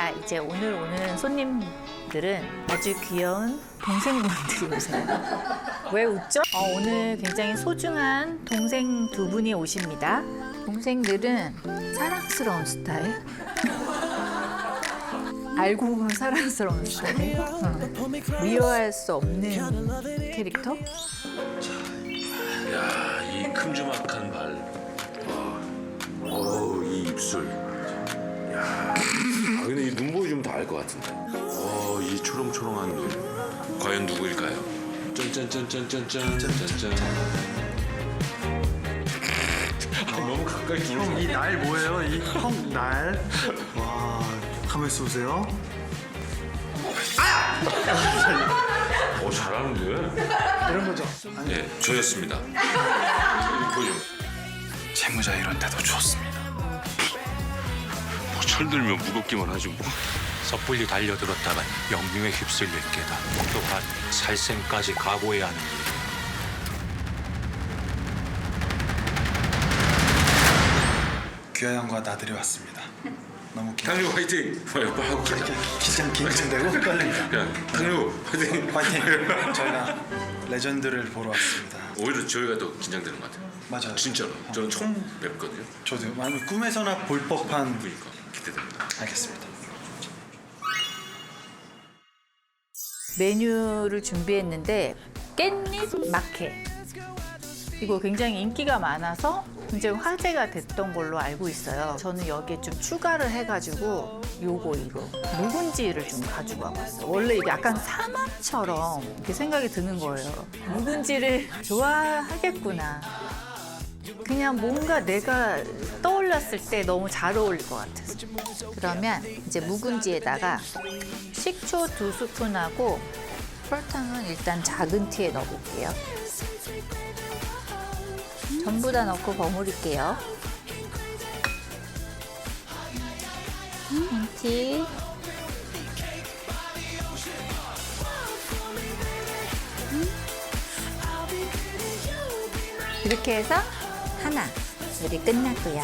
자, 이제 오늘 오는 손님들은 아주 귀여운 동생분들이 오세요. 왜 웃죠? 오늘 굉장히 소중한 동생 두 분이 오십니다. 동생들은 사랑스러운 스타일. 알고 보면 사랑스러운 스타일. 미워할 수 없는 캐릭터. 야, 이 큼지막한 발. 이 입술. 야, 근데 이 눈 보여주면 다 알 것 같은데. 이 초롱초롱한 눈. 과연 누구일까요? 짠짠짠짠짠짠짠짠. 너무 가까이 형, 두르면 이 날 뭐예요? 이 형 날. 와, 가만 있어 보세요. 잘하는데? 이런 거죠. 네, 저였습니다. 보여줘. 채무자 이런 데도 좋습니다. 철들면 무겁기만 하지 뭐. 섣불리 달려들었다간 영림에 휩쓸릴 게다. 또한 살생까지 각오해야 하는 일. 귀하 형과 나들이 왔습니다. 너무 탕류 화이팅! 하고 긴장되고 떨립니다. 그냥 탕류 화이팅! 파이팅! 저희가 레전드를 보러 왔습니다. 오히려 저희가 더 긴장되는 것 같아요. 맞아요. 진짜로. 저는 처음 뵙거든요. 저도 많이 꿈에서나 볼 법한. 그러니까 기대됩니다. 알겠습니다. 메뉴를 준비했는데 깻잎 마케. 이거 굉장히 인기가 많아서 굉장히 화제가 됐던 걸로 알고 있어요. 저는 여기에 좀 추가를 해가지고 이거 묵은지를 좀 가지고 와봤어요. 원래 이게 약간 삼합처럼 이렇게 생각이 드는 거예요. 묵은지를 좋아하겠구나. 그냥 뭔가 내가 떠올렸을 때 너무 잘 어울릴 것 같아서. 그러면 이제 묵은지에다가 식초 2스푼하고 설탕은 일단 작은 티에 넣어볼게요. 전부 다 넣고 버무릴게요. 한 티. 이렇게 해서 하나 요리 끝났고요.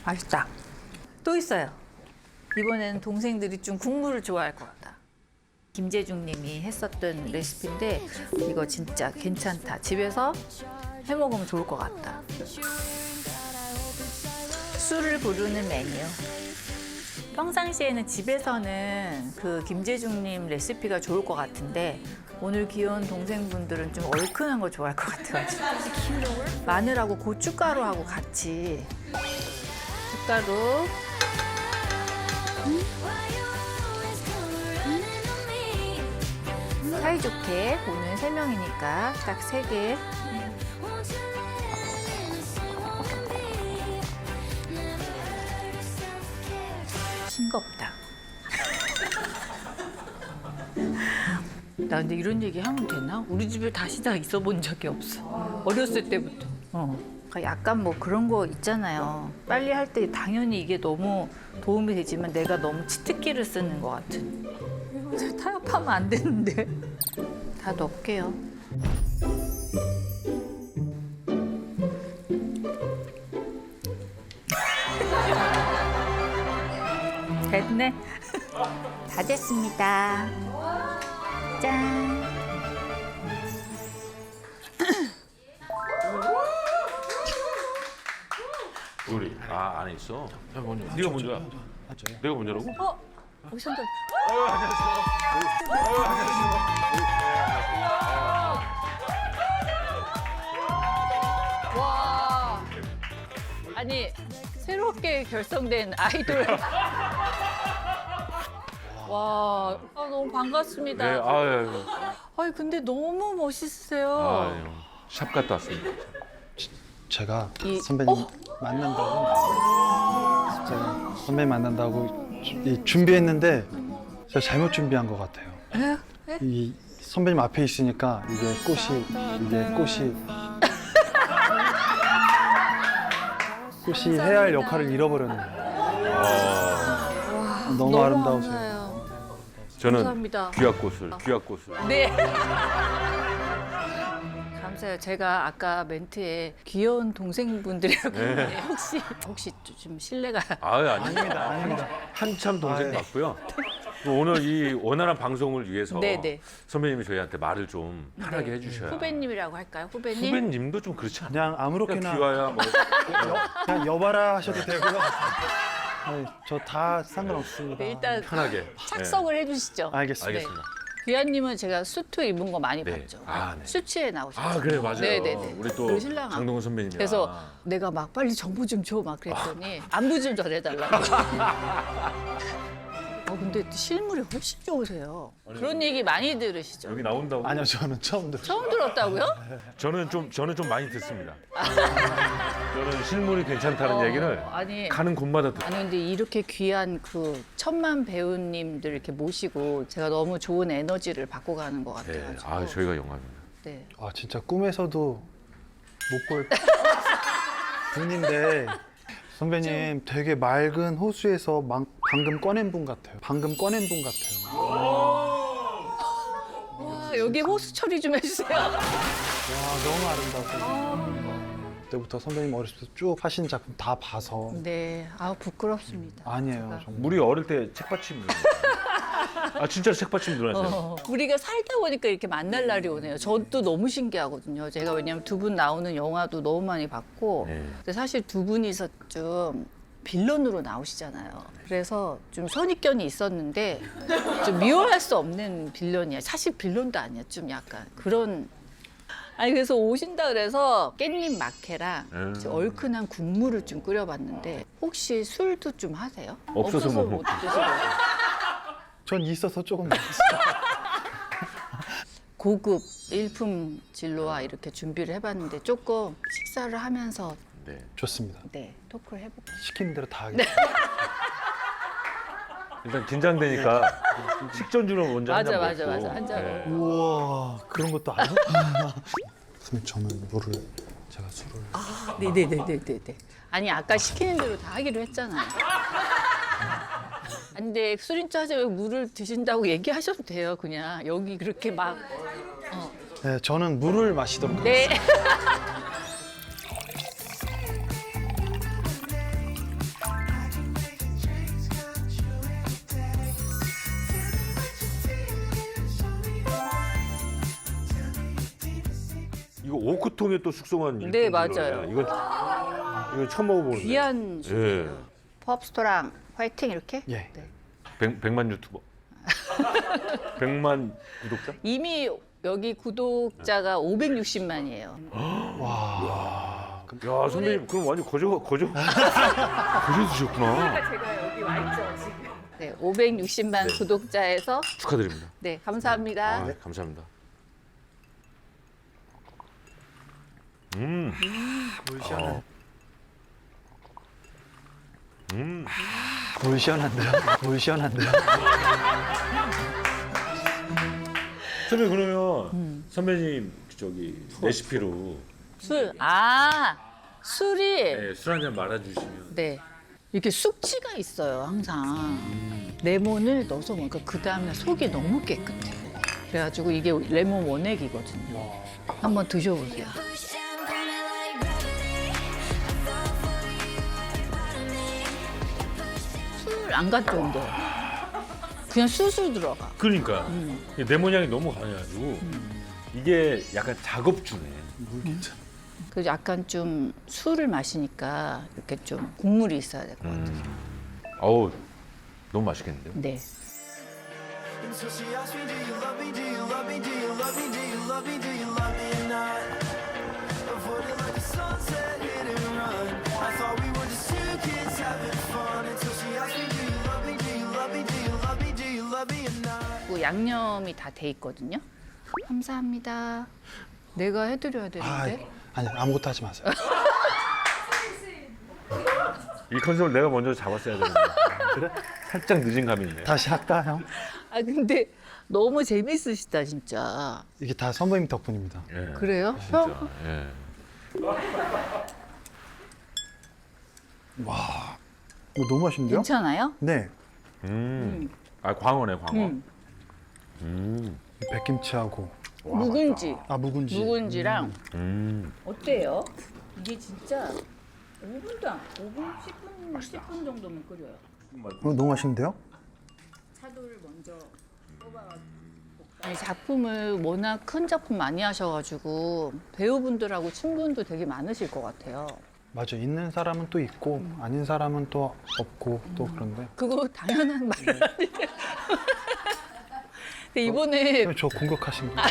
맛있다. 또 있어요. 이번에는 동생들이 좀 국물을 좋아할 것 같다. 김재중 님이 했었던 레시피인데 이거 진짜 괜찮다. 집에서 해 먹으면 좋을 것 같다. 술을 부르는 메뉴. 평상시에는 집에서는 그 김재중 님 레시피가 좋을 것 같은데 오늘 귀여운 동생분들은 좀 얼큰한 거 좋아할 것 같아가지고 마늘하고 고춧가루하고 같이 고춧가루 사이좋게 오늘 3명이니까 딱 3개. 싱겁다. 나 근데 이런 얘기 하면 되나? 우리 집에 다시 다 있어 본 적이 없어. 어렸을 때부터. 그러니까 약간 뭐 그런 거 있잖아요. 빨리 할 때 당연히 이게 너무 도움이 되지만 내가 너무 치트키를 쓰는 것 같은. 이거 타협하면 안 되는데. 다 넣을게요. 됐네. 다 됐습니다. 짠. 우리 안에 있어. 네가 먼저야. 내가 먼저라고? 오션도. 와. 아니 새롭게 결성된 아이돌. 와, 너무 반갑습니다. 네, 아니 근데 너무 멋있으세요. 샵 갔다 왔습니다. 제가 이- 선배님 만난다고 제가 선배님 만난다고 준비했는데 제가 잘못 준비한 것 같아요. 이 선배님 앞에 있으니까 이게 꽃이 해야 할 역할을 잃어버렸네요. 너무 너무 아름다우세요. 감사해요. 저는 감사합니다. 귀하꽃을. 네. 맞아요. 제가 아까 멘트에 귀여운 동생분들이라고 했는데 혹시 좀 실례가 아유, 아닙니다. 아닙니다. 한참 동생 같고요. 또 오늘 이 원활한 방송을 위해서 네네. 선배님이 저희한테 말을 좀 편하게 네. 해주셔야. 후배님이라고 할까요? 후배님? 후배님도 좀 그렇지 않아요? 그냥 아무렇게나 귀와야 뭐. 그냥 여봐라 하셔도 되고요. 저 다 상관없습니다. 네, 일단 편하게. 착석을 해주시죠. 알겠습니다. 알겠습니다. 귀하님은 제가 수트 입은 거 많이 네. 봤죠. 아, 네. 수치에 나오셨죠. 아 그래 맞아요. 네네네. 우리 또 그리고 신랑하고. 장동건 선배님이랑. 그래서 내가 막 빨리 정보 좀 줘 막 그랬더니 안부 좀 전해달라고. 근데 실물이 훨씬 좋으세요. 그런 얘기 많이 들으시죠? 여기 나온다고. 아니요, 저는 처음 들어요. 처음 들었다고요? 저는 좀 많이 듣습니다. 저는 실물이 괜찮다는 얘기를 아니 가는 곳마다 듣. 아니 근데 이렇게 귀한 그 천만 배우님들 이렇게 모시고 제가 너무 좋은 에너지를 받고 가는 것 네. 같아가지고. 아 저희가 영광입니다. 네. 아, 진짜 꿈에서도 못 볼 분인데 선배님 되게 맑은 호수에서 방금 꺼낸 분 같아요. 방금 꺼낸 분 같아요. 와 여기 호수 처리 좀 해주세요. 와, 너무 아름다워서. 그때부터 선배님 어렸을 때 쭉 하신 작품 다 봐서 네, 아우 부끄럽습니다. 아니에요, 제가. 정말. 우리 어릴 때 책받침. 아 진짜로 책받침 늘어났어요. 우리가 살다 보니까 이렇게 만날 날이 오네요. 저도 너무 신기하거든요. 제가 왜냐하면 두 분 나오는 영화도 너무 많이 봤고, 네. 근데 사실 두 분이서 좀 빌런으로 나오시잖아요. 그래서 좀 선입견이 있었는데 좀 미워할 수 없는 빌런이야. 사실 빌런도 아니야. 좀 약간 그런. 아니 그래서 오신다 그래서 깻잎 마케랑 이제 얼큰한 국물을 좀 끓여봤는데 혹시 술도 좀 하세요? 없어서 못 못 드시고. 전 있어서 조금 먹었어요. 고급 일품 진로와 이렇게 준비를 해봤는데 조금 식사를 하면서 네. 좋습니다. 네 토크를 해볼게요. 시키는 대로 다 하겠습니다. 일단 긴장되니까 식전주로 먼저 맞아, 한잔 맞아, 먹고. 맞아. 한 잔 네. 우와, 그런 것도 알아? 선생님, 저는 물을, 제가 술을. 네네네네네. 아니 아까 시키는 대로 다 하기로 했잖아요. 아니, 근데 술인짜 하지 왜 물을 드신다고 얘기하셔도 돼요. 그냥 여기 그렇게 막. 네, 저는 물을 마시도록 하겠습니다. 네. 이거 오크통에 또 숙성한. 네, 일품 맞아요. 들어가요. 이건 처음 먹어보는데. 귀한 예. 팝스토랑 화이팅 이렇게. 예. 네. 100만 유튜버. 100만 구독자? 이미 여기 구독자가 560만이에요. 와. 야 선배님 그럼 완전 거저 드셨구나. 제가 여기 와 있죠 지금. 네, 560만 네. 구독자에서 축하드립니다. 네 감사합니다. 아, 감사합니다. 물 시원한. 음. 물 시원한데요? 물 시원한데요? 선배 그러면 선배님 저기 레시피로 술이 네, 술 한 잔 말아주시면. 네 이렇게 숙취가 있어요 항상. 레몬을 넣어서 먹으니까 그 다음날 속이 너무 깨끗해. 그래가지고 이게 레몬 원액이거든요. 한번 드셔보세요. 술 안 갖던데 그냥 술술 들어가. 그러니까 레몬 향이 너무 강해가지고 이게 약간 작업주네. 물 괜찮아. 그래서 약간 좀 술을 마시니까 이렇게 좀 국물이 있어야 될 것 같아요. 어우 너무 맛있겠는데요? 네. So she asked me, do you love me, do you love me, do you love me, do you love me, do you love me or not? Avoiding like the sunset, hit and run. I thought we were just two kids having fun. Until she asked me, do you love me, do you love me, do you love me, do you love me or not? 그 양념이 다 돼 있거든요. 감사합니다. 내가 해드려야 아, 되는데. 아니, 아무것도 하지 마세요. 이 컨셉을 내가 먼저 잡았어야 되는데. 그래? 살짝 늦은 감이 있네. 다시 할까, 형? 아 근데 너무 재밌으시다 진짜. 이게 다 선배님 덕분입니다. 예. 그래요? 진짜. 예. 이거 너무 맛있는데요? 괜찮아요? 네. 아 광어네 광어. 음. 백김치하고 묵은지. 아 묵은지. 묵은지랑 어때요? 이게 진짜 5분도 안 5분 10분 정도면 끓여요. 너무 맛있는데요? 차돌을 먼저 뽑아가지고. 아니, 작품을 워낙 큰 작품 많이 하셔가지고 배우분들하고 친분도 되게 많으실 것 같아요. 맞아. 있는 사람은 또 있고 아닌 사람은 또 없고 또 그런데. 그거 당연한 말을 아닌데. 근데 이번에 저 공격하신 거.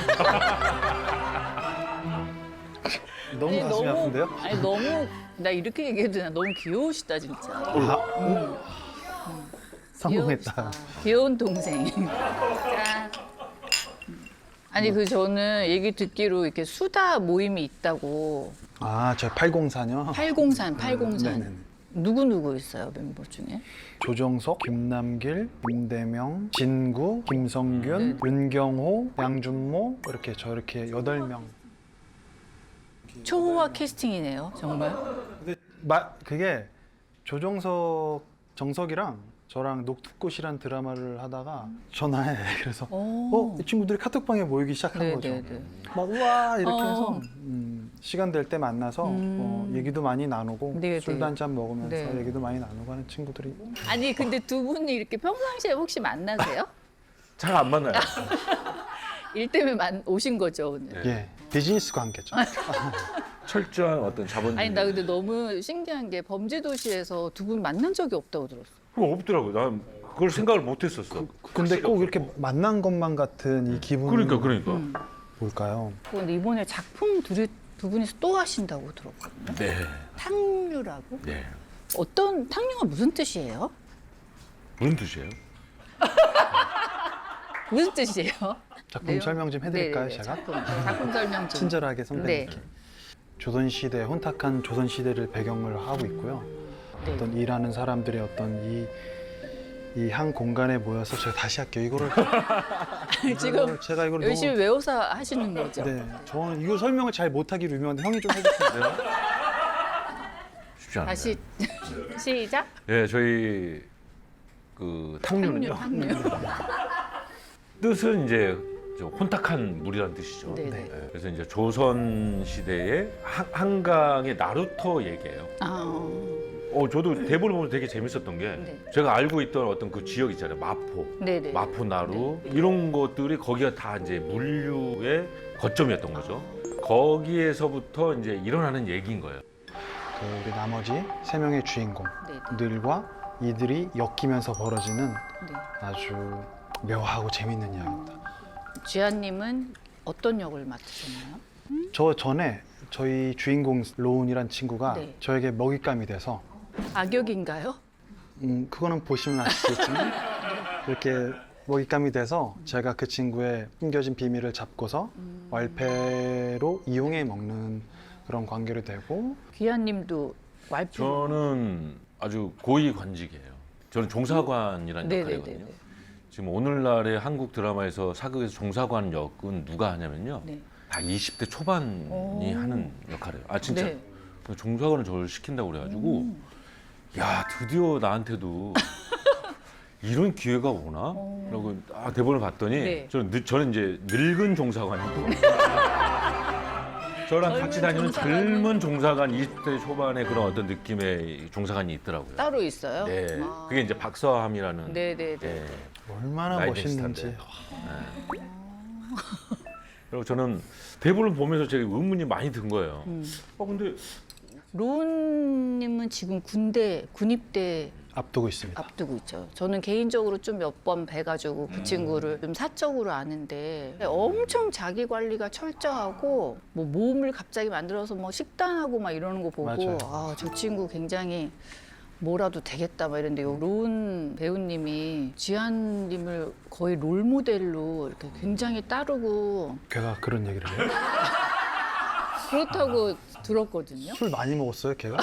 너무 아니, 가슴이 아픈데요? 아니 너무 나 이렇게 얘기해도 되나 너무 귀여우시다 진짜. 성공했다. 귀여우시다. 귀여운 동생. 짠. 아니 그 저는 얘기 듣기로 이렇게 수다 모임이 있다고. 아, 저 804요. 803. 네네네. 누구 있어요 멤버 중에? 조정석, 김남길, 임대명, 진구, 김성균, 윤경호, 양준모 이렇게 저렇게 8명. 초호화 캐스팅이네요 정말. 근데 그게 정석이랑 저랑 녹두꽃이란 드라마를 하다가 전화해. 그래서 이 친구들이 카톡방에 모이기 시작한 거죠. 네네네. 막 우와 이렇게 어. 해서 시간 될 때 만나서 얘기도 많이 나누고 네네. 술도 한잔 먹으면서 네. 얘기도 많이 나누고 하는 친구들이 아니 근데 두 분이 이렇게 평상시에 혹시 만나세요? 잘 안 만나요. 일 때문에 오신 거죠 오늘. 예 비즈니스 관계죠. 철저한 어떤 자본주의. 아니 나 근데 너무 신기한 게 범죄도시에서 두 분 만난 적이 없다고 들었어. 그거 없더라고. 난 그걸 생각을 못 했었어. 근데 꼭 이렇게 만난 것만 같은 이 기분이 그러니까. 뭘까요? 근데 이번에 작품 두 분이서 또 하신다고 들었거든요. 네. 탕류라고? 네. 어떤 탕류가 무슨 뜻이에요? 무슨 뜻이에요? 무슨 뜻이에요? 작품 내용? 설명 좀 해드릴까요, 네네네, 제가? 작품 설명 좀. 친절하게 선배님께. 네. 조선시대, 혼탁한 조선시대를 배경을 하고 있고요. 네. 어떤 일하는 사람들의 어떤 이 한 공간에 모여서 제가 다시 할게요. 이거를 지금 제가 이걸 열심히 외워서 하시는 거죠? 네, 저는 이거 설명을 잘 못하기로 유명한데 형이 좀 해주세요. 쉽지 않아요. 다시 시작. 네, 저희 그 탕류는요. 탕류. 뜻은 이제 저 혼탁한 물이라는 뜻이죠. 네네. 네, 그래서 이제 조선 시대의 한강의 나루터 얘기예요. 저도 대본을 보면 되게 재밌었던 게 네. 제가 알고 있던 어떤 그 지역 있잖아요. 마포, 네네. 마포나루 이런 것들이 거기가 다 이제 물류의 거점이었던 거죠. 거기에서부터 이제 일어나는 얘기인 거예요. 그 우리 나머지 3명의 주인공 네네. 들과 이들이 엮이면서 벌어지는 네. 아주 묘하고 재밌는 이야기입니다. 쥐한님은 어떤 역을 맡으셨나요? 저 전에 저희 주인공 로운이란 친구가 네. 저에게 먹잇감이 돼서 악역인가요? 그거는 보시면 아시겠지만 이렇게 먹잇감이 돼서 제가 그 친구의 숨겨진 비밀을 잡고서 왈패로 이용해 먹는 그런 관계로 되고 귀한님도 왈프. 저는 아주 고위 관직이에요. 저는 종사관이라는 네네네네. 역할이거든요. 지금 오늘날의 한국 드라마에서 사극에서 종사관 역은 누가 하냐면요. 네. 다 20대 초반이 오. 하는 역할이에요. 아 진짜 네. 종사관을 저를 시킨다고 그래가지고 야 드디어 나한테도 이런 기회가 오나? 라고 대본을 봤더니 네. 저는 이제 늙은 종사관이고 저랑 같이 다니는 종사관은- 젊은 종사관 20대 초반의 그런 어떤 느낌의 종사관이 있더라고요. 따로 있어요? 네, 아. 그게 이제 박서함이라는. 네네네. 네. 얼마나 나이 멋있는지. 비슷한데. 그리고 저는 대본을 보면서 제가 의문이 많이 든 거예요. 근데 로운님은 지금 군입대 앞두고 있습니다. 앞두고 있죠. 저는 개인적으로 좀 몇 번 뵈가지고 그 친구를 좀 사적으로 아는데 엄청 자기 관리가 철저하고 뭐 모험을 갑자기 만들어서 뭐 식단하고 막 이러는 거 보고 맞아요. 아, 저 친구 굉장히 뭐라도 되겠다 막 이랬는데 요 로운 배우님이 지한님을 거의 롤 모델로 이렇게 굉장히 따르고 걔가 그런 얘기를 해요. 그렇다고 들었거든요. 술 많이 먹었어요, 걔가?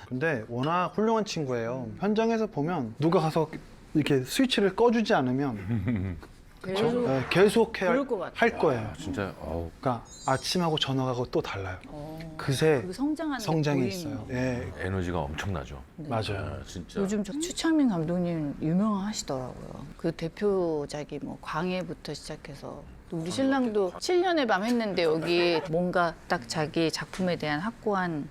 근데 워낙 훌륭한 친구예요. 현장에서 보면 누가 가서 이렇게 스위치를 꺼주지 않으면 계속 네, 계속 그럴 것 같아요. 할 거예요. 진짜 어우. 그러니까 아침하고 저녁하고 또 달라요. 그새 그 성장하는 성장이 게 있어요. 보이는 예, 에너지가 엄청나죠. 맞아요. 아, 진짜. 요즘 저 추창민 감독님 유명하시더라고요. 그 대표작이 뭐 광해부터 시작해서 또 우리 신랑도 7년의 밤 했는데 여기 뭔가 딱 자기 작품에 대한 확고한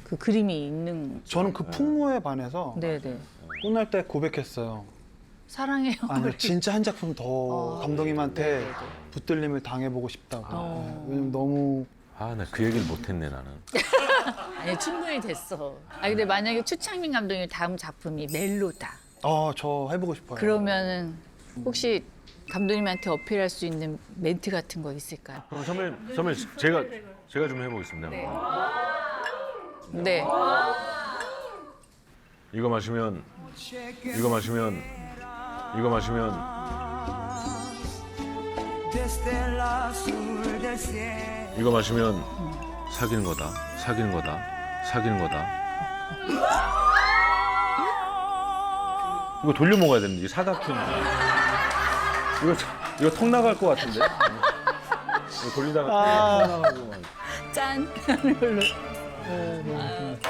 그 그림이 있는. 저는 그 풍모에 반해서 네네. 끝날 때 고백했어요. 사랑해요. 아니 진짜 한 작품 더 감독님한테 네네네. 붙들림을 당해보고 싶다고. 어. 왜냐면 너무 아, 나 그 얘기를 못했네 나는. 아니 충분히 됐어. 아 근데 만약에 추창민 감독님 다음 작품이 멜로다. 저 해보고 싶어요. 그러면은 혹시 감독님한테 어필할 수 있는 멘트 같은 거 있을까요? 그럼 선배 제가 좀 해보겠습니다. 네. 이거 마시면 Desde el azul del cielo. 이거 마시면 사귀는 거다. 이거 돌려 먹어야 되는데 사각형. 이거 턱 나갈 것 같은데. 이거 돌리다가 턱 나가고 막. 짠 하는 걸로.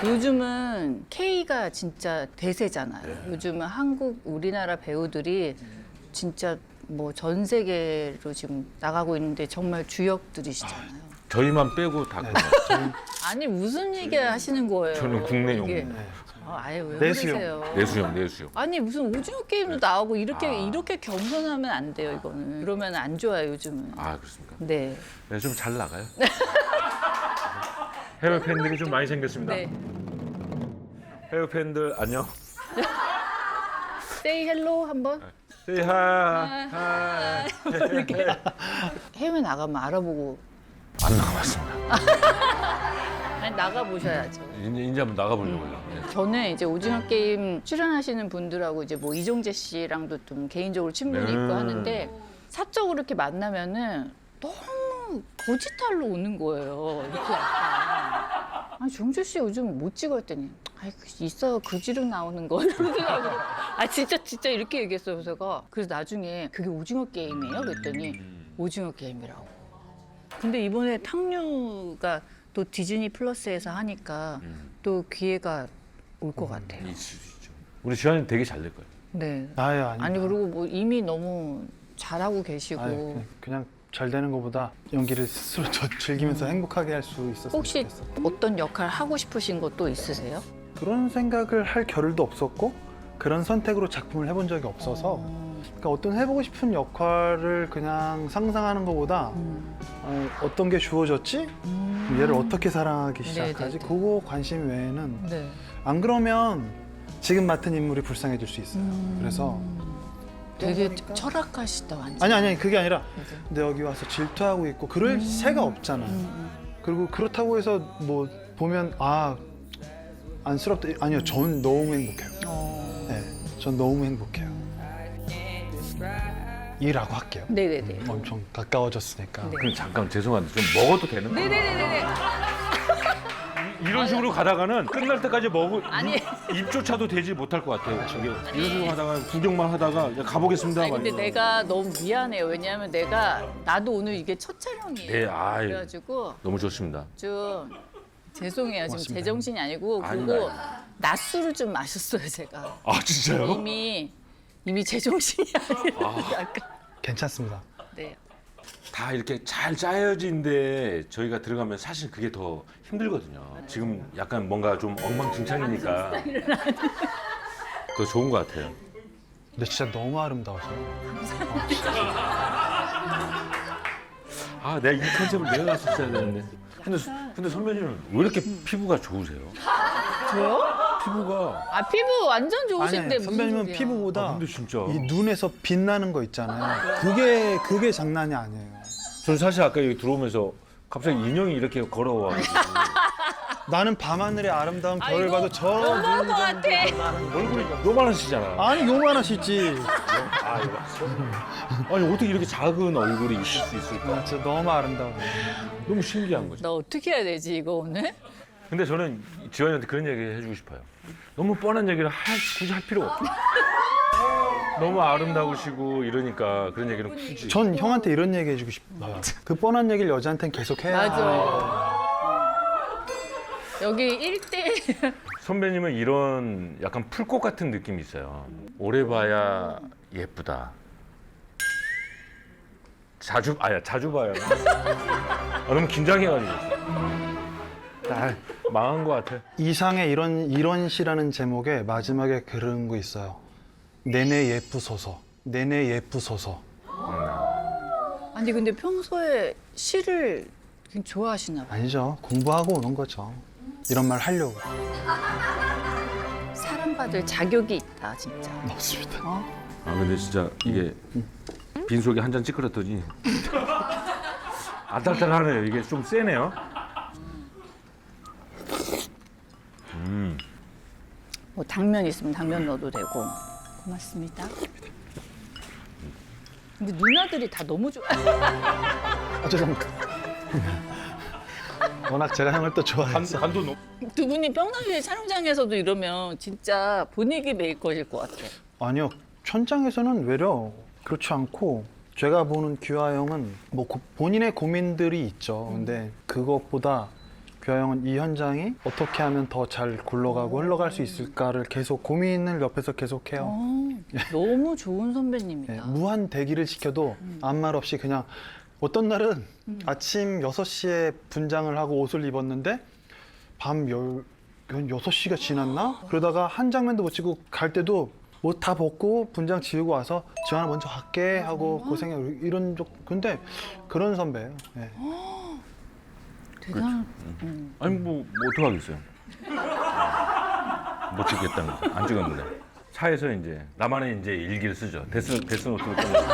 요즘은 K가 진짜 대세잖아요. 요즘은 한국 우리나라 배우들이 진짜 뭐 전 세계로 지금 나가고 있는데 정말 주역들이시잖아요. 저희만 빼고 다. 아니 무슨 얘기 하시는 거예요? 저는 국내 영웅. 이게. 아예 왜 내수용. 그러세요? 내수형. 아니 무슨 오징어 게임도 나오고 이렇게 겸손하면 안 돼요 이거는. 그러면 안 좋아요 요즘은. 아, 그렇습니까? 네. 네, 좀 잘 나가요. 해외 팬들이 좀 많이 생겼습니다. 네. 해외 팬들 안녕. Say hello 한번. Say hi. 이렇게. 해외 나가면 알아보고. 안 나가봤습니다. 아니 나가 보셔야죠. 이제 한번 나가보려고요. 네. 저는 이제 오징어 게임 출연하시는 분들하고 이제 뭐 이종재 씨랑도 좀 개인적으로 친분이 네. 있고 하는데 사적으로 이렇게 만나면은 너무 거짓말로 오는 거예요. 이렇게 약간. 아니 종재 씨 요즘 못 찍어 했더니 아이 있어요 그지로 나오는 거 이러더라고. 아 진짜 이렇게 얘기했어요. 그래서 나중에 그게 오징어 게임이에요? 그랬더니 오징어 게임이라고. 근데 이번에 탕류가 또 디즈니 플러스에서 하니까 또 기회가 올 것 같아요. 있을 수 있죠. 우리 지환이 되게 잘 될 거예요. 네. 아니 아니 그리고 뭐 이미 너무 잘하고 계시고 그냥 잘 되는 것보다 연기를 스스로 즐기면서 행복하게 할 수 있었으면 혹시 좋겠어. 어떤 역할 하고 싶으신 거 또 있으세요? 그런 생각을 할 겨를도 없었고 그런 선택으로 작품을 해본 적이 없어서 그러니까 어떤 해보고 싶은 역할을 그냥 상상하는 것보다 어떤 게 주어졌지? 얘를 어떻게 사랑하기 시작하지? 네네네. 그거 관심 외에는 네. 안 그러면 지금 맡은 인물이 불쌍해질 수 있어요. 그래서 되게 철학하시다 완전. 아니 그게 아니라 네. 근데 여기 와서 질투하고 있고 그럴 새가 없잖아요. 그리고 그렇다고 해서 뭐 보면 안쓰럽다 아니요 전 너무 행복해요. 네, 전 너무 행복해요. 일하고 할게요. 네네네. 엄청 가까워졌으니까. 네. 그럼 잠깐 죄송한데 좀 먹어도 되는 거예요? 네네네네. 이런 식으로 가다가는 끝날 때까지 아니. 입조차도 되지 못할 것 같아요. 이런 식으로 가다가 구경만 하다가 이제 가보겠습니다. 아니 근데 막 내가 너무 미안해요. 왜냐하면 나도 오늘 이게 첫 촬영이에요. 네, 아유. 그래가지고 너무 좋습니다. 좀 죄송해요. 지금 고맙습니다. 제정신이 아니고 아니다. 그리고 낮술을 좀 마셨어요 제가. 아 진짜요? 이미 제정신이 아니라 약간. 괜찮습니다. 네. 다 이렇게 잘 짜여진데 저희가 들어가면 사실 그게 더 힘들거든요. 지금 약간 뭔가 좀 엉망진창이니까 더 좋은 것 같아요. 근데 진짜 너무 아름다우세요. 아, 내가 이 컨셉을 내가 갔었어야 되는데. 근데 선배님은 왜 이렇게 피부가 좋으세요? 저요? 피부가 피부 완전 좋으신데 무슨 선배님은 소리야. 피부보다 근데 진짜 이 눈에서 빛나는 거 있잖아요. 그게 장난이 아니에요. 저는 사실 아까 여기 들어오면서 갑자기 인형이 이렇게 걸어와가지고 나는 밤하늘의 아름다운 별을 이거 봐도 저 너무한 것 같아. 얼굴이 요만하시잖아. 아니 요만하시지. 아니 어떻게 이렇게 작은 얼굴이 있을 수 있을까? 진짜 너무 아름다워. 너무 신기한 거죠. 나 어떻게 해야 되지 이거 오늘? 근데 저는 지환이한테 그런 얘기 해주고 싶어요. 너무 뻔한 얘기를 굳이 할 필요가 없어. 너무 아름다우시고 이러니까 그런 얘기는 굳이. 전 형한테 이런 얘기 해주고 싶어요. 그 뻔한 얘기를 여자한테는 계속 해야. 맞아. 여기 1대 선배님은 이런 약간 풀꽃 같은 느낌이 있어요. 오래 봐야 예쁘다. 자주 봐요. 너무 긴장해가지고. 망한 것 같아. 이상의 이런 시라는 제목에 마지막에 그런 거 있어요. 내내 예쁘소서. 내내 예쁘소서. 아니 근데 평소에 시를 굉장히 좋아하시나 봐요. 아니죠. 공부하고 오는 거죠. 이런 말 하려고. 사랑받을 자격이 있다 진짜. 맞습니다. 어? 아 근데 진짜 이게 빈속에 한 잔 찌그렸더니 아탈탈하네요. 이게 좀 세네요. 뭐 당면 있으면 당면 넣어도 되고. 고맙습니다. 근데 누나들이 다 너무 좋아. 아, 죄송합니다. 워낙 제가 형을 또 좋아해서. 간도 높. 두 분이 평상시에 촬영장에서도 이러면 진짜 분위기 메이커일 것 같아. 아니요. 현장에서는 외려 그렇지 않고 제가 보는 규하 형은 뭐 본인의 고민들이 있죠. 근데 그것보다 규하 형은 이 현장이 어떻게 하면 더 잘 굴러가고 흘러갈 수 있을까를 계속 고민을 옆에서 계속 해요. 너무 좋은 선배님이다. 네, 무한 대기를 시켜도 아무 말 없이 그냥 어떤 날은 아침 6시에 분장을 하고 옷을 입었는데 밤 6시가 지났나? 그러다가 한 장면도 못 찍고 갈 때도 옷 다 벗고 분장 지우고 와서 지환아 먼저 갈게 하고 고생해 이런 적 근데 그런 선배예요. 네. 대단. 아니 뭐 어떡하겠어요. 못 찍겠다는 거. 안 찍었는데. 차에서 이제 나만의 이제 일기를 쓰죠. 데스노트를 꺼내서.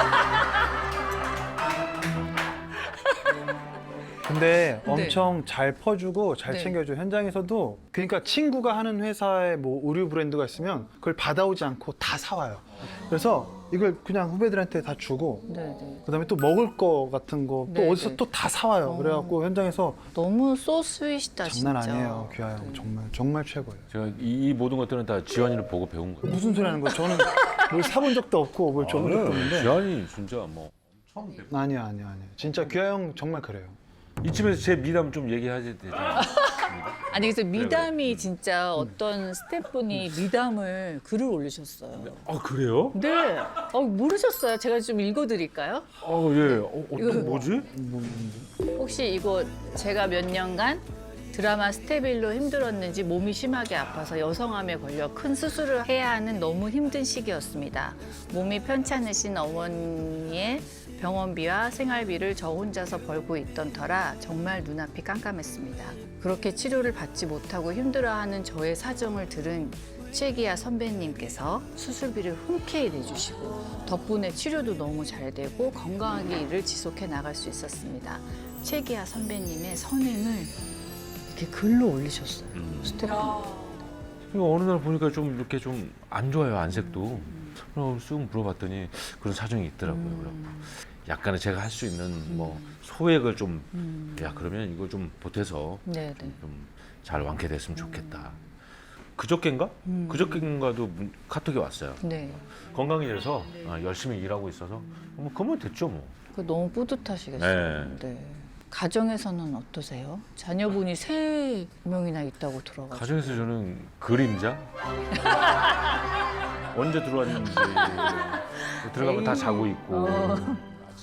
근데 네. 엄청 잘 퍼주고 잘 네. 챙겨줘. 현장에서도 그러니까 친구가 하는 회사에 뭐 의류 브랜드가 있으면 그걸 받아오지 않고 다 사와요. 그래서 이걸 그냥 후배들한테 다 주고 네네. 그다음에 또 먹을 거 같은 거 또 네, 어디서 네. 또 다 사와요. 그래갖고 현장에서 너무 소스윗이다 진짜. 장난 아니에요. 규하 형 정말 최고예요. 제가 이 모든 것들은 다 지환이를 보고 배운 거예요. 무슨 소리 하는 거예요? 저는 뭘 사본 적도 없고 뭘 줘본 적도 없는데 지환이 진짜 뭐 아니야. 진짜 규하 형 정말 그래요. 이쯤에서 제 미담 좀 얘기하지 되잖아요. 아니 그래서 미담이 진짜 어떤 스태프분이 미담을 글을 올리셨어요. 아 그래요? 네. 모르셨어요? 제가 좀 읽어드릴까요? 예. 어떤 뭐지? 혹시 이거 제가 몇 년간 드라마 스테빌로 힘들었는지 몸이 심하게 아파서 여성암에 걸려 큰 수술을 해야 하는 너무 힘든 시기였습니다. 몸이 편찮으신 어머니의 병원비와 생활비를 저 혼자서 벌고 있던 터라 정말 눈앞이 깜깜했습니다. 그렇게 치료를 받지 못하고 힘들어하는 저의 사정을 들은 최기아 선배님께서 수술비를 흔쾌히 내주시고 덕분에 치료도 너무 잘 되고 건강하게 일을 지속해 나갈 수 있었습니다. 최기아 선배님의 선행을 이렇게 글로 올리셨어요. 스태프. 그러니까 어느 날 보니까 좀 이렇게 좀 안 좋아요 안색도. 그럼 쑥 물어봤더니 그런 사정이 있더라고요. 그래갖고 약간은 제가 할 수 있는 뭐 소액을 좀 야 그러면 이거 좀 보태서 네네. 좀 잘 완쾌됐으면 좋겠다. 그저께인가? 그저께인가도 카톡이 왔어요. 네. 건강해져서 열심히 일하고 있어서 뭐 그러면 됐죠 뭐. 너무 뿌듯하시겠어요. 네. 네. 가정에서는 어떠세요? 자녀분이 3명이나 있다고 들어가지고. 가정에서 저는 그림자 언제 들어왔는지 들어가면 다 자고 있고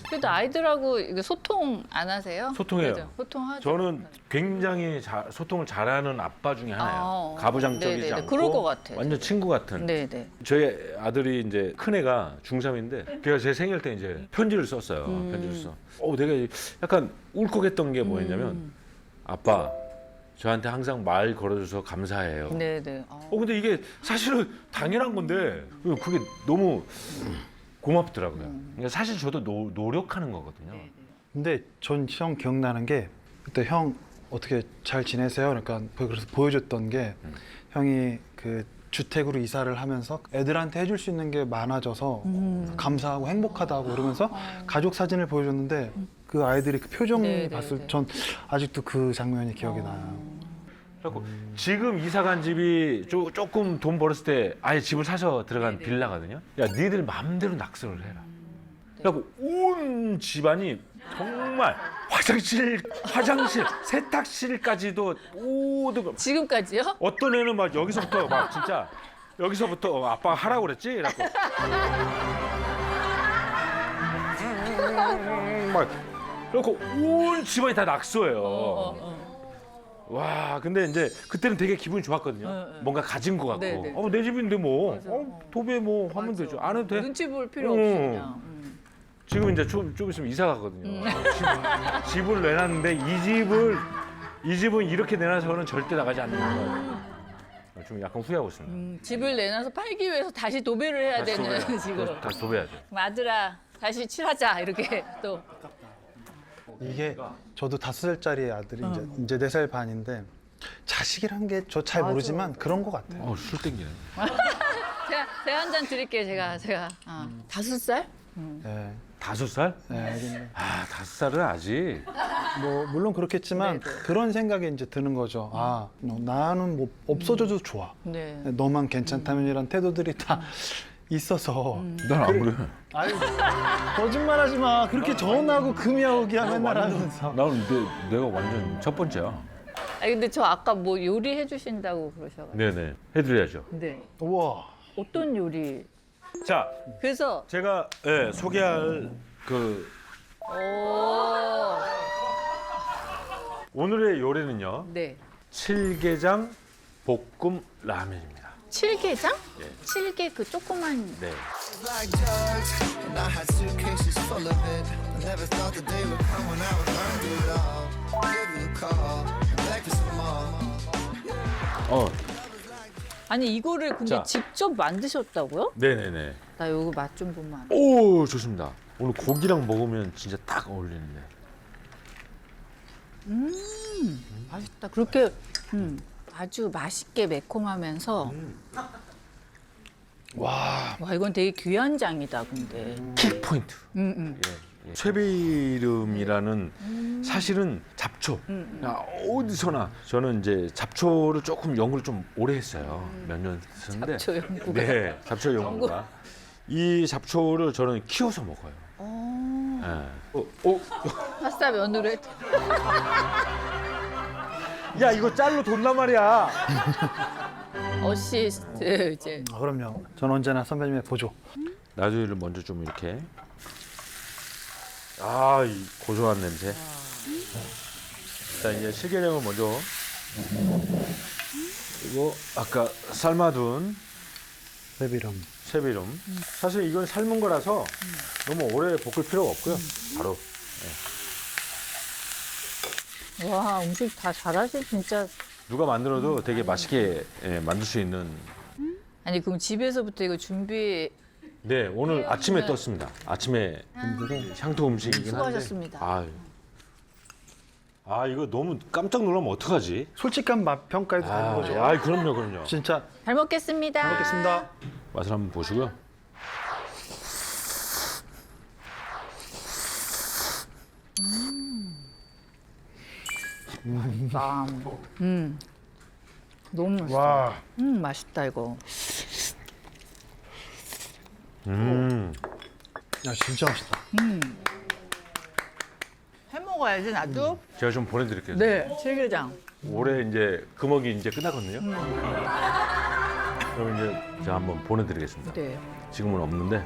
그래도 아이들하고 이거 소통 안 하세요? 소통해요. 그죠? 소통하죠. 저는 굉장히 소통을 잘하는 아빠 중에 하나예요. 가부장적이지 네네네. 않고 그럴 것 같아요. 완전 친구 같은. 네네. 저희 아들이 이제 큰 애가 중3인데 걔가 제 생일 때 이제 편지를 썼어요. 편지를 써. 내가 약간 울컥했던 게 뭐였냐면 아빠 저한테 항상 말 걸어줘서 감사해요. 네네. 근데 이게 사실은 당연한 건데 그게 너무 고맙더라고요. 그러니까 사실 저도 노력하는 거거든요. 근데 전 형 기억나는 게 그때 형 어떻게 잘 지내세요? 그러니까 그래서 보여줬던 게 형이 그 주택으로 이사를 하면서 애들한테 해줄 수 있는 게 많아져서 감사하고 행복하다고 그러면서 가족 사진을 보여줬는데 그 아이들이 그 표정 네네네. 봤을 전 아직도 그 장면이 기억이 나요. 그래갖고 지금 이사 간 집이 조금 돈 벌었을 때 아예 집을 사서 들어간 빌라거든요. 야, 니들 마음대로 낙서를 해라. 그래갖고 온 집안이 정말 화장실, 세탁실까지도 모든 걸. 지금까지요? 어떤 애는 막 여기서부터 막 진짜 여기서부터 아빠가 하라고 그랬지? 이래갖고 막 그래갖고 온 집안이 다 낙서예요. 와, 근데 이제 그때는 되게 기분이 좋았거든요. 뭔가 가진 것 같고. 네네. 내 집인데 뭐. 맞아. 도배 뭐 하면 맞아. 되죠. 안 해도 돼. 눈치 볼 필요 없이 그냥. 지금 이제 좀 있으면 이사 가거든요. 집을 내놨는데 이 집은 이렇게 내놔서는 절대 나가지 않는 거예요. 좀 약간 후회하고 있습니다. 집을 내놔서 팔기 위해서 다시 도배를 해야 되는 지금. 다시 도배하죠. 아들아, 다시 칠하자 이렇게 또. 이게 저도 5살짜리 아들이 이제 4살 반인데 자식이란 게 저 잘 모르지만 그런 것 같아요. 술 땡기네. 제가 한 잔 드릴게요. 제가 5살? 네. 5살? 네, 아, 5살은 아직. 뭐 물론 그렇겠지만 그런 생각이 이제 드는 거죠. 아, 나는 뭐 없어져도 좋아. 네. 너만 괜찮다면이란 태도들이 다 있어서. 난 안 그래. 아유, 거짓말하지 마. 그렇게 전하고 금이야오기야 맨날 하면서. 나는 내가 완전 첫 번째야. 아니 근데 저 아까 뭐 요리해 주신다고 그러셔가지고. 네네. 해드려야죠. 네. 우와. 어떤 요리? 자, 그래서 제가 소개할 오. 오늘의 요리는요. 네. 칠게장 볶음 라면입니다. 칠게장? 예. 칠게 그 조그만. 네. like drugs, and I had suitcases full of it. I never thought the day would come when I would learn to it all. Give you a call, and beg for some more. 아니 이거를 근데 자. 직접 만드셨다고요? 네네네. 나 이거 맛 좀 보면 안 돼? 오, 좋습니다. 오늘 고기랑 먹으면 진짜 딱 어울리는데. 맛있다. 그렇게 아주 맛있게 매콤하면서 와. 와 이건 되게 귀한 장이다 근데. 킥 포인트. 예. 쇠비름이라는 사실은 잡초. 어디서나 저는 이제 잡초를 조금 연구를 좀 오래 했어요. 몇 년 했었는데. 잡초 연구가. 네, 잡초 연구가. 이 잡초를 저는 키워서 먹어요. 예. 파스타 면으로 했. 야, 이거 짤로 돈단 말이야. 어시스트 이제. 그럼요. 전 언제나 선배님의 보조. 나주이를 먼저 좀 이렇게. 이 고소한 냄새. 일단 이제 실게장을 먼저. 그리고 아까 삶아둔 쇠비름. 쇠비름. 사실 이건 삶은 거라서 너무 오래 볶을 필요가 없고요. 바로. 와 음식 다 잘하시 진짜. 누가 만들어도 되게 맛있게 만들 수 있는. 아니 그럼 집에서부터 이거 준비. 네, 오늘 아침에 떴습니다. 아침에 향토 음식이긴 한데. 수고하셨습니다. 이거 너무 깜짝 놀라면 어떡하지? 솔직한 맛 평가해도 되는 거죠. 그럼요. 진짜 잘 먹겠습니다. 잘 먹겠습니다. 맛을 한번 보시고요. 너무 맛있어. 와. 맛있다 이거. 야, 진짜 맛있다. 해 먹어야지 나도. 제가 좀 보내드릴게요. 네, 칠게장. 올해 이제 금어기 이제 끝났거든요. 그럼 이제 제가 한번 보내드리겠습니다. 네. 지금은 없는데.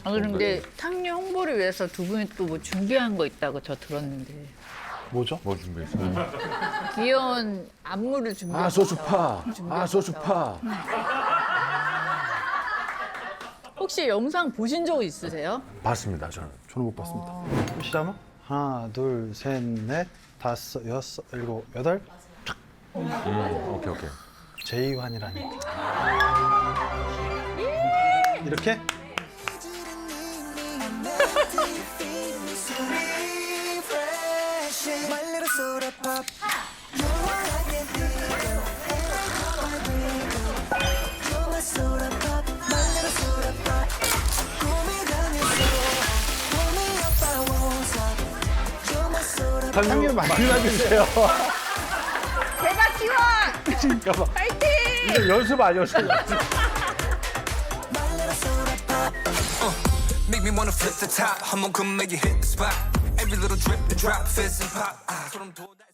그런데 탕류 홍보를 위해서 두 분이 또 뭐 준비한 거 있다고 저 들었는데. 뭐죠? 뭐 준비했어요? 귀여운 안무를 준비했어요. 소주파. 소주파. 혹시 영상 보신 적 있으세요? 봤습니다, 저는. 저는 못 봤습니다. 시작은? 하나, 둘, 셋, 넷, 다섯, 여섯, 일곱, 여덟. 오케이. 제이환이라니까. 이렇게? My little soda pop. You're what I can think of. My window. You're my soda pop. My little soda pop. Pull me down your soul. Pull me up, I won't stop. You're my soda pop. 탕류 많이 놔주세요. 제가 지금 파이팅! 이거 연습 아니었어. Make me wanna flip the top. I'm gonna come make you hit the spot. Every little drip and drop, fizz and pop.